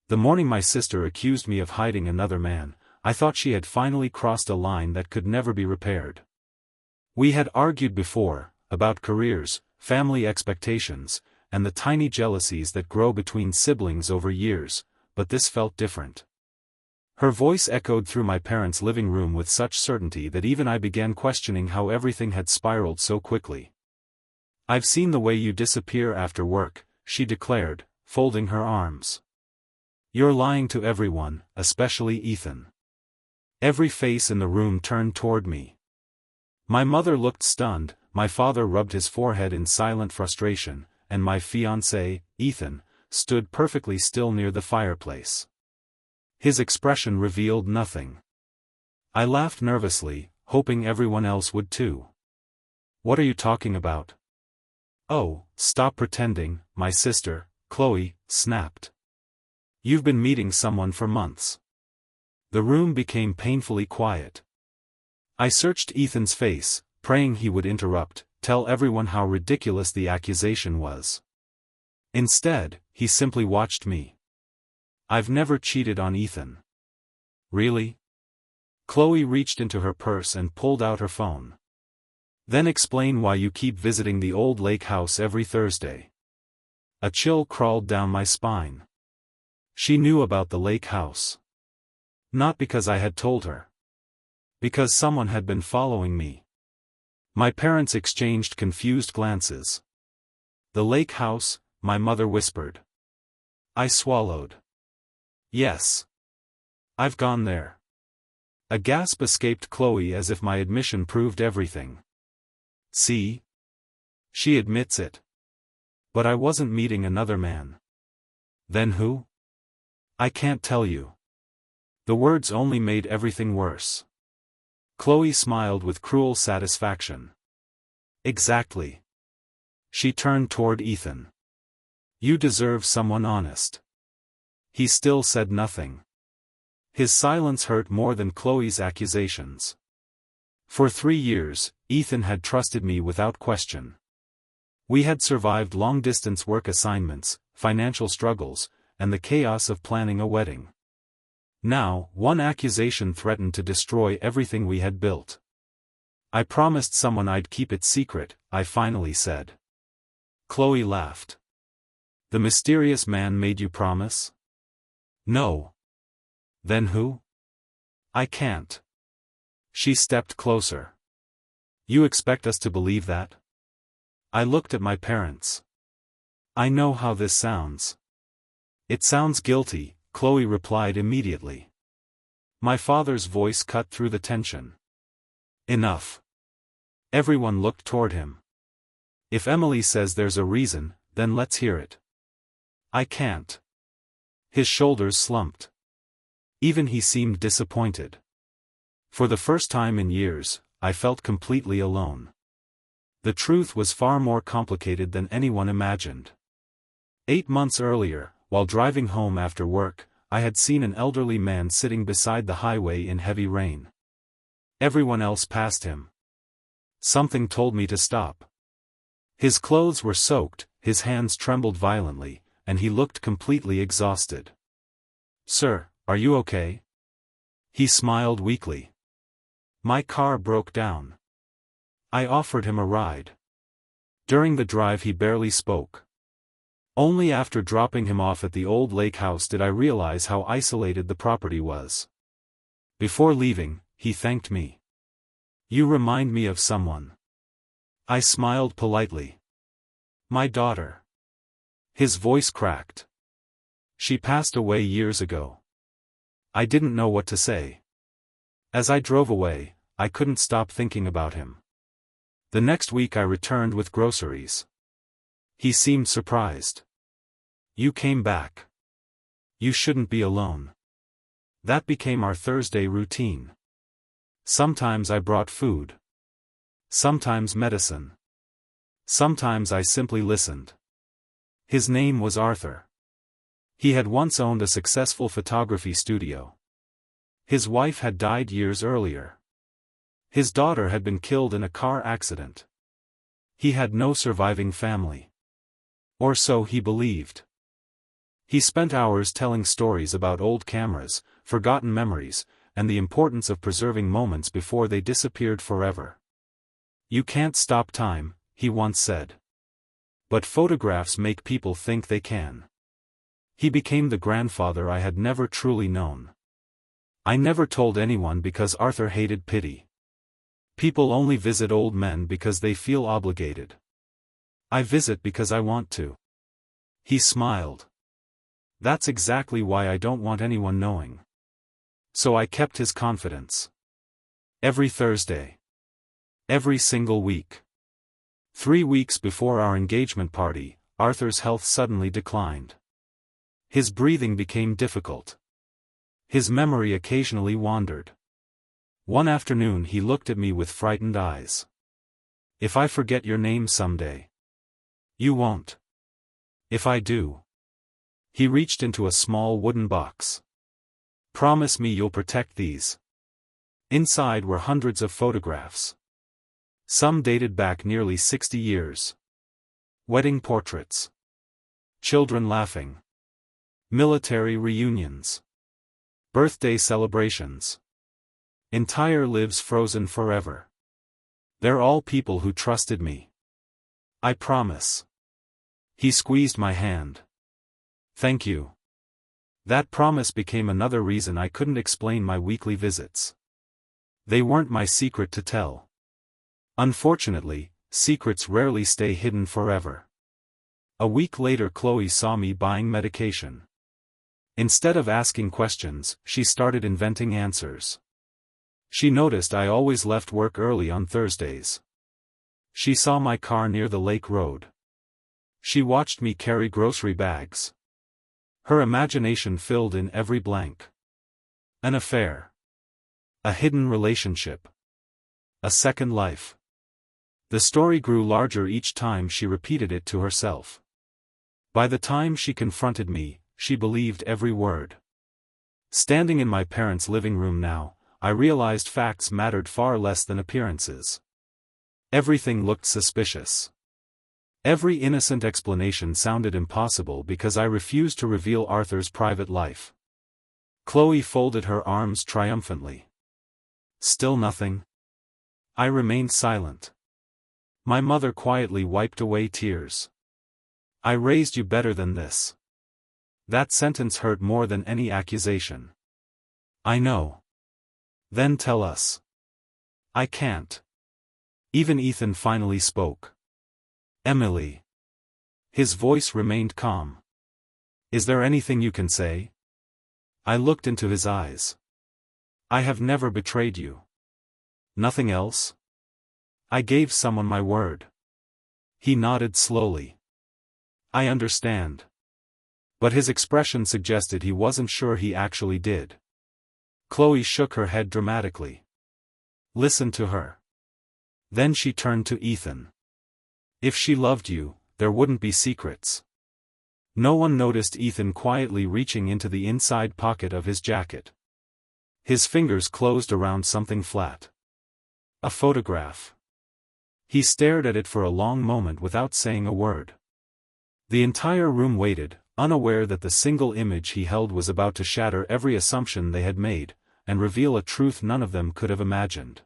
The morning my sister accused me of hiding another man, I thought she had finally crossed a line that could never be repaired. We had argued before, about careers, family expectations, and the tiny jealousies that grow between siblings over years, but this felt different. Her voice echoed through my parents' living room with such certainty that even I began questioning how everything had spiraled so quickly. "I've seen the way you disappear after work," she declared, folding her arms. "You're lying to everyone, especially Ethan." Every face in the room turned toward me. My mother looked stunned, my father rubbed his forehead in silent frustration, and my fiancé, Ethan, stood perfectly still near the fireplace. His expression revealed nothing. I laughed nervously, hoping everyone else would too. "What are you talking about?" "Oh, stop pretending," my sister, Chloe, snapped. "You've been meeting someone for months." The room became painfully quiet. I searched Ethan's face, praying he would interrupt, tell everyone how ridiculous the accusation was. Instead, he simply watched me. "I've never cheated on Ethan." "Really?" Chloe reached into her purse and pulled out her phone. "Then explain why you keep visiting the old lake house every Thursday." A chill crawled down my spine. She knew about the lake house. Not because I had told her. Because someone had been following me. My parents exchanged confused glances. "The lake house," my mother whispered. I swallowed. "Yes. I've gone there." A gasp escaped Chloe as if my admission proved everything. "See? She admits it." "But I wasn't meeting another man." "Then who?" "I can't tell you." The words only made everything worse. Chloe smiled with cruel satisfaction. "Exactly." She turned toward Ethan. "You deserve someone honest." He still said nothing. His silence hurt more than Chloe's accusations. For 3 years, Ethan had trusted me without question. We had survived long-distance work assignments, financial struggles, and the chaos of planning a wedding. Now, one accusation threatened to destroy everything we had built. "I promised someone I'd keep it secret," I finally said. Chloe laughed. "The mysterious man made you promise?" "No." "Then who?" "I can't." She stepped closer. "You expect us to believe that?" I looked at my parents. "I know how this sounds." "It sounds guilty," Chloe replied immediately. My father's voice cut through the tension. "Enough." Everyone looked toward him. "If Emily says there's a reason, then let's hear it." "I can't." His shoulders slumped. Even he seemed disappointed. For the first time in years, I felt completely alone. The truth was far more complicated than anyone imagined. 8 months earlier, while driving home after work, I had seen an elderly man sitting beside the highway in heavy rain. Everyone else passed him. Something told me to stop. His clothes were soaked, his hands trembled violently, and he looked completely exhausted. "Sir, are you okay?" He smiled weakly. "My car broke down." I offered him a ride. During the drive he barely spoke. Only after dropping him off at the old lake house did I realize how isolated the property was. Before leaving, he thanked me. "You remind me of someone." I smiled politely. "My daughter." His voice cracked. "She passed away years ago." I didn't know what to say. As I drove away, I couldn't stop thinking about him. The next week I returned with groceries. He seemed surprised. "You came back. You shouldn't be alone." That became our Thursday routine. Sometimes I brought food. Sometimes medicine. Sometimes I simply listened. His name was Arthur. He had once owned a successful photography studio. His wife had died years earlier. His daughter had been killed in a car accident. He had no surviving family. Or so he believed. He spent hours telling stories about old cameras, forgotten memories, and the importance of preserving moments before they disappeared forever. "You can't stop time," he once said. "But photographs make people think they can." He became the grandfather I had never truly known. I never told anyone because Arthur hated pity. People only visit old men because they feel obligated. I visit because I want to. He smiled. "That's exactly why I don't want anyone knowing." So I kept his confidence. Every Thursday. Every single week. 3 weeks before our engagement party, Arthur's health suddenly declined. His breathing became difficult. His memory occasionally wandered. One afternoon he looked at me with frightened eyes. "If I forget your name someday." "You won't." "If I do." He reached into a small wooden box. "Promise me you'll protect these." Inside were hundreds of photographs. Some dated back nearly 60 years. Wedding portraits. Children laughing. Military reunions. Birthday celebrations. Entire lives frozen forever. They're all people who trusted me. I promise. He squeezed my hand. "Thank you." That promise became another reason I couldn't explain my weekly visits. They weren't my secret to tell. Unfortunately, secrets rarely stay hidden forever. A week later Chloe saw me buying medication. Instead of asking questions, she started inventing answers. She noticed I always left work early on Thursdays. She saw my car near the lake road. She watched me carry grocery bags. Her imagination filled in every blank. An affair. A hidden relationship. A second life. The story grew larger each time she repeated it to herself. By the time she confronted me, she believed every word. Standing in my parents' living room now, I realized facts mattered far less than appearances. Everything looked suspicious. Every innocent explanation sounded impossible because I refused to reveal Arthur's private life. Chloe folded her arms triumphantly. "Still nothing?" I remained silent. My mother quietly wiped away tears. "I raised you better than this." That sentence hurt more than any accusation. "I know." "Then tell us." "I can't." Even Ethan finally spoke. "Emily." His voice remained calm. "Is there anything you can say?" I looked into his eyes. "I have never betrayed you." "Nothing else?" "I gave someone my word." He nodded slowly. "I understand." But his expression suggested he wasn't sure he actually did. Chloe shook her head dramatically. "Listen to her." Then she turned to Ethan. "If she loved you, there wouldn't be secrets." No one noticed Ethan quietly reaching into the inside pocket of his jacket. His fingers closed around something flat. A photograph. He stared at it for a long moment without saying a word. The entire room waited, unaware that the single image he held was about to shatter every assumption they had made, and reveal a truth none of them could have imagined.